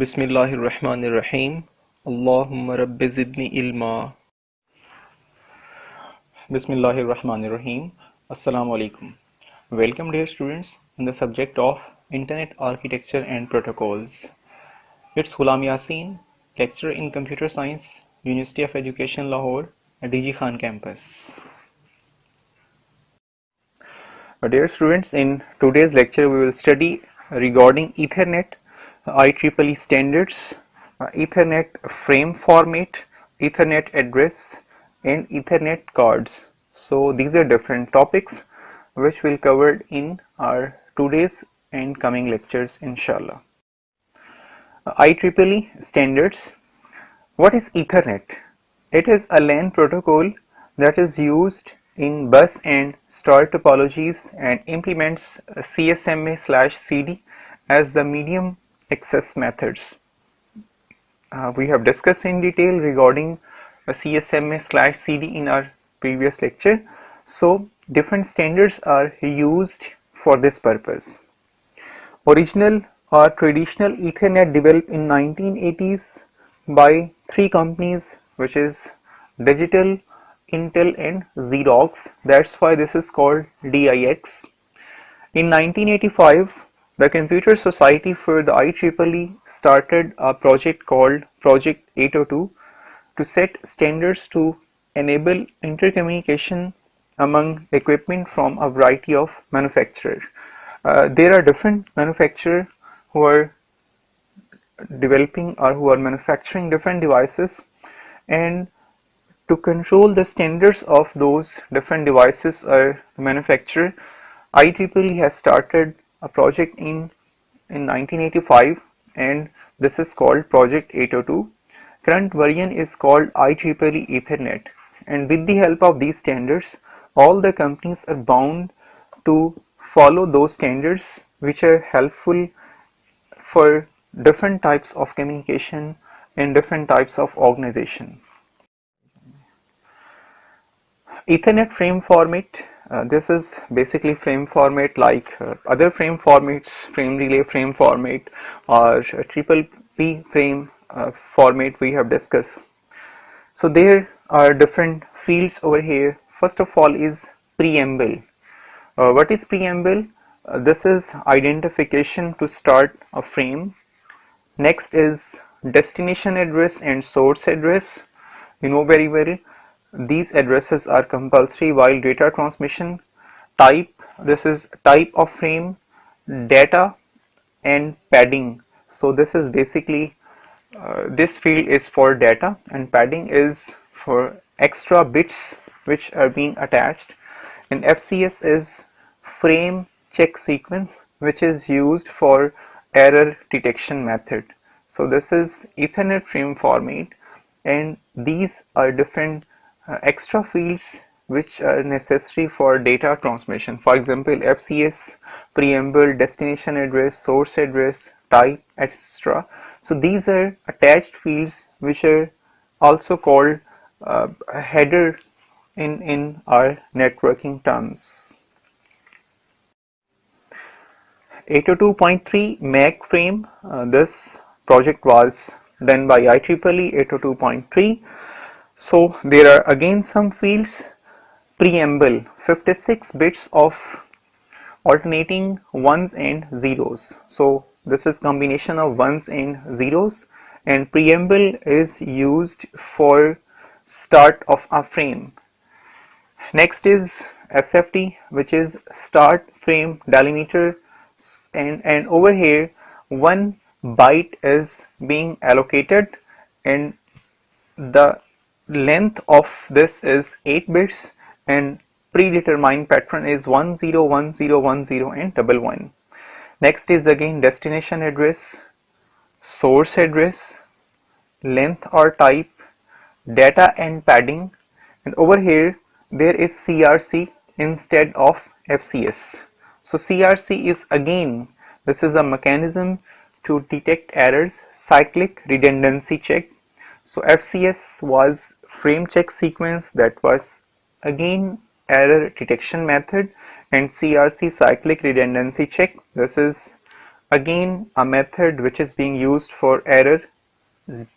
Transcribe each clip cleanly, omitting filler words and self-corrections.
Bismillahirrahmanirrahim. Allahumma rabbi zidni ilma. Bismillahirrahmanirrahim. Assalamu alaikum. Welcome dear students in the subject of Internet Architecture and Protocols. It's Ghulam Yasin, lecturer in Computer Science, University of Education Lahore, at DG Khan campus. Dear students, in today's lecture we will study regarding Ethernet, IEEE standards, Ethernet frame format, Ethernet address and Ethernet cards. So these are different topics which we'll cover in our today's and coming lectures inshallah. IEEE standards. What is Ethernet? It is a LAN protocol that is used in bus and star topologies and implements CSMA/CD as the medium access methods. We have discussed in detail regarding CSMA/CD in our previous lecture. So different standards are used for this purpose. Original or traditional Ethernet developed in 1980s by three companies, which is Digital, Intel and Xerox. That's why this is called DIX. In 1985, the Computer Society for the IEEE started a project called Project 802 to set standards to enable intercommunication among equipment from a variety of manufacturers. There are different manufacturers who are developing or who are manufacturing different devices, and to control the standards of those different devices or manufacturer, IEEE has started a project in 1985, and this is called Project 802. Current version is called IEEE Ethernet, and with the help of these standards, all the companies are bound to follow those standards which are helpful for different types of communication and different types of organization. Ethernet frame format. This is basically frame format like other frame formats, frame relay frame format or triple P frame format we have discussed. So there are different fields over here. First of all is preamble. What is preamble? This is identification to start a frame. Next is destination address and source address. You know very well these addresses are compulsory while data transmission. Type, this is type of frame, data and padding. So this is basically this field is for data and padding is for extra bits which are being attached, and FCS is frame check sequence, which is used for error detection method. So this is Ethernet frame format, and these are different extra fields which are necessary for data transmission. For example, FCS, preamble, destination address, source address, type, etc. So these are attached fields which are also called header in our networking terms. 802.3 MAC frame. This project was done by IEEE 802.3. So there are again some fields. Preamble, 56 bits of alternating ones and zeros. So this is combination of ones and zeros, and preamble is used for start of a frame. Next is SFD, which is start frame delimiter, and over here 1 byte is being allocated and the length of this is 8 bits, and predetermined pattern is 101010 and 11. Next is again destination address, source address, length or type, data and padding, and over here there is CRC instead of FCS. So CRC is again, this is a mechanism to detect errors, cyclic redundancy check. So FCS was frame check sequence, that was again error detection method, and CRC cyclic redundancy check, this is again a method which is being used for error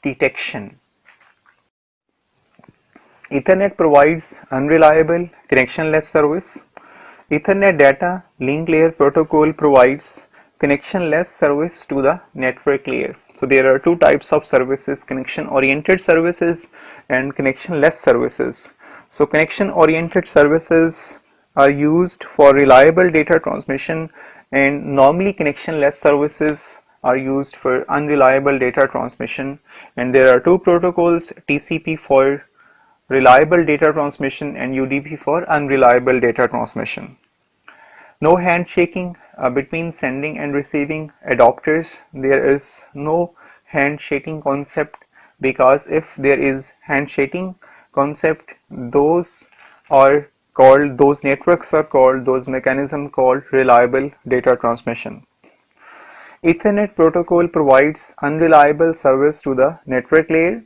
detection. Ethernet provides unreliable connectionless service. Ethernet data link layer protocol provides connectionless service to the network layer. So there are two types of services: connection oriented services and connectionless services. So connection oriented services are used for reliable data transmission, and normally connectionless services are used for unreliable data transmission. And there are two protocols: TCP for reliable data transmission and UDP for unreliable data transmission. No handshaking between sending and receiving adapters. There is no handshaking concept, because if there is handshaking concept, those networks are called, those mechanisms called reliable data transmission. Ethernet protocol provides unreliable service to the network layer.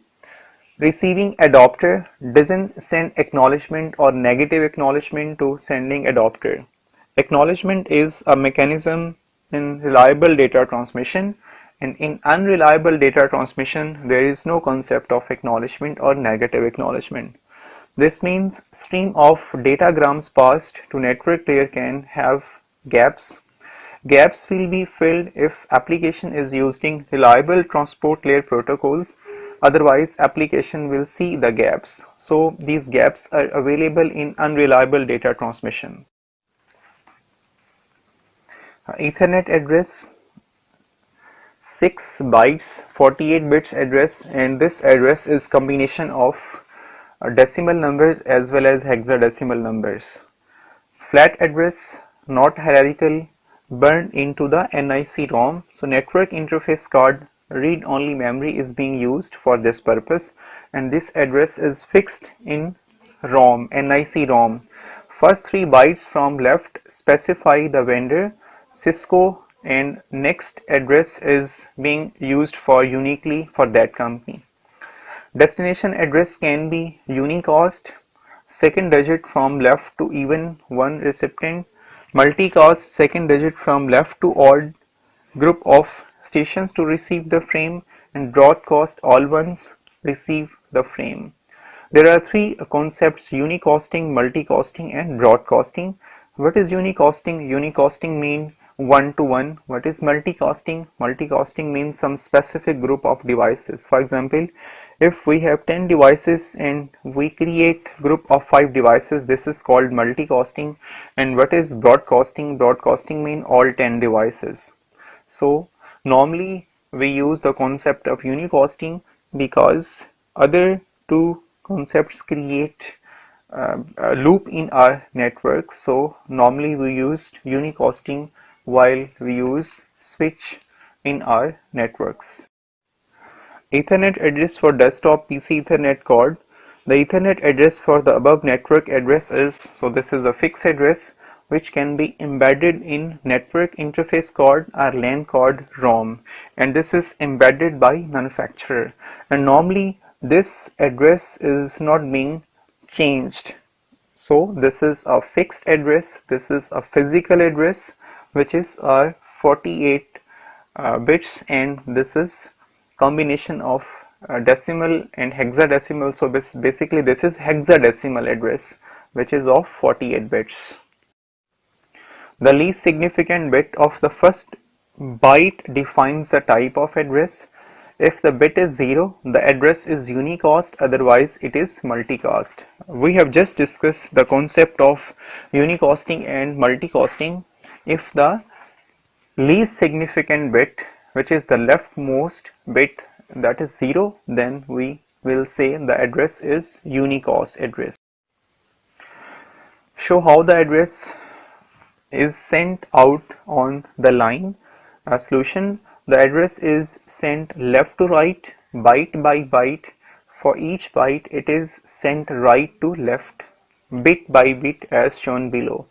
Receiving adapter doesn't send acknowledgement or negative acknowledgement to sending adapter. Acknowledgement is a mechanism in reliable data transmission, and in unreliable data transmission there is no concept of acknowledgement or negative acknowledgement. This means stream of datagrams passed to network layer can have gaps. Gaps will be filled if application is using reliable transport layer protocols, otherwise application will see the gaps. So these gaps are available in unreliable data transmission. Ethernet address: 6 bytes 48 bits address, and this address is combination of decimal numbers as well as hexadecimal numbers. Flat address, not hierarchical, burned into the NIC ROM. So network interface card read-only memory is being used for this purpose, and this address is fixed in ROM, NIC ROM. First 3 bytes from left specify the vendor, Cisco, and next address is being used for uniquely for that company. Destination address can be unicast, second digit from left to even one recipient, multicast, second digit from left to odd group of stations to receive the frame, and broadcast, all ones receive the frame. There are three concepts: unicasting, multicasting, and broadcasting. What is unicasting? Unicasting means one to one. What is multicasting? Multicasting means some specific group of devices. For example, if we have 10 devices and we create group of 5 devices, this is called multicasting. And what is broadcasting? Broadcasting means all 10 devices. So normally we use the concept of unicasting because other two concepts create a loop in our network. So normally we use unicasting while we use switch in our networks. Ethernet address for desktop PC Ethernet card. The Ethernet address for the above network address is, so this is a fixed address which can be embedded in network interface card or LAN card ROM, and this is embedded by manufacturer, and normally this address is not being changed. So this is a fixed address, this is a physical address which is 48 bits, and this is combination of decimal and hexadecimal. So basically this is hexadecimal address which is of 48 bits. The least significant bit of the first byte defines the type of address. If the bit is 0, the address is unicast, otherwise it is multicast. We have just discussed the concept of unicasting and multicasting. If the least significant bit, which is the leftmost bit, that is 0, then we will say the address is unicast address. Show how the address is sent out on the line. A solution: the address is sent left to right, byte by byte. For each byte it is sent right to left, bit by bit, as shown below.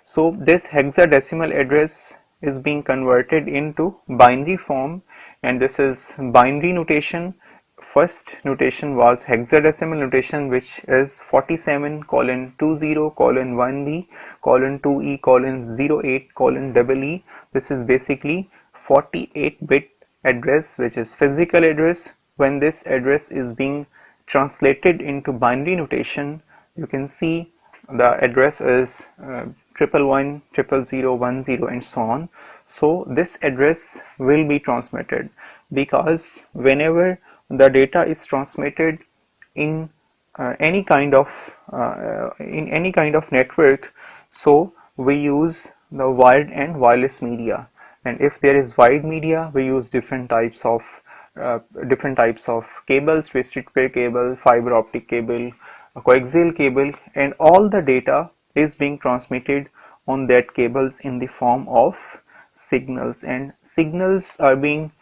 So this hexadecimal address is being converted into binary form, and this is binary notation. First notation was hexadecimal notation, which is 47:20:1B:2E:08:EE. This is basically 48-bit address, which is physical address. When this address is being translated into binary notation, you can see the address is 111, 00010, and so on. So this address will be transmitted, because whenever the data is transmitted in in any kind of network, so we use the wired and wireless media. And if there is wired media, we use uh, different types of cables: twisted pair cable, fiber optic cable, a coaxial cable, and all the data is being transmitted on that cables in the form of signals. And signals are being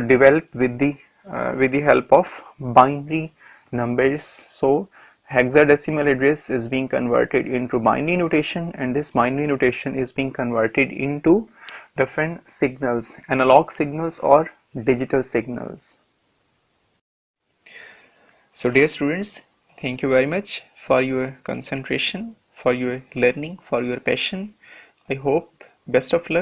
developed with the help of binary numbers. So hexadecimal address is being converted into binary notation, and this binary notation is being converted into different signals, analog signals or digital signals. So dear students, thank you very much for your concentration, for your learning, for your passion. I hope best of luck.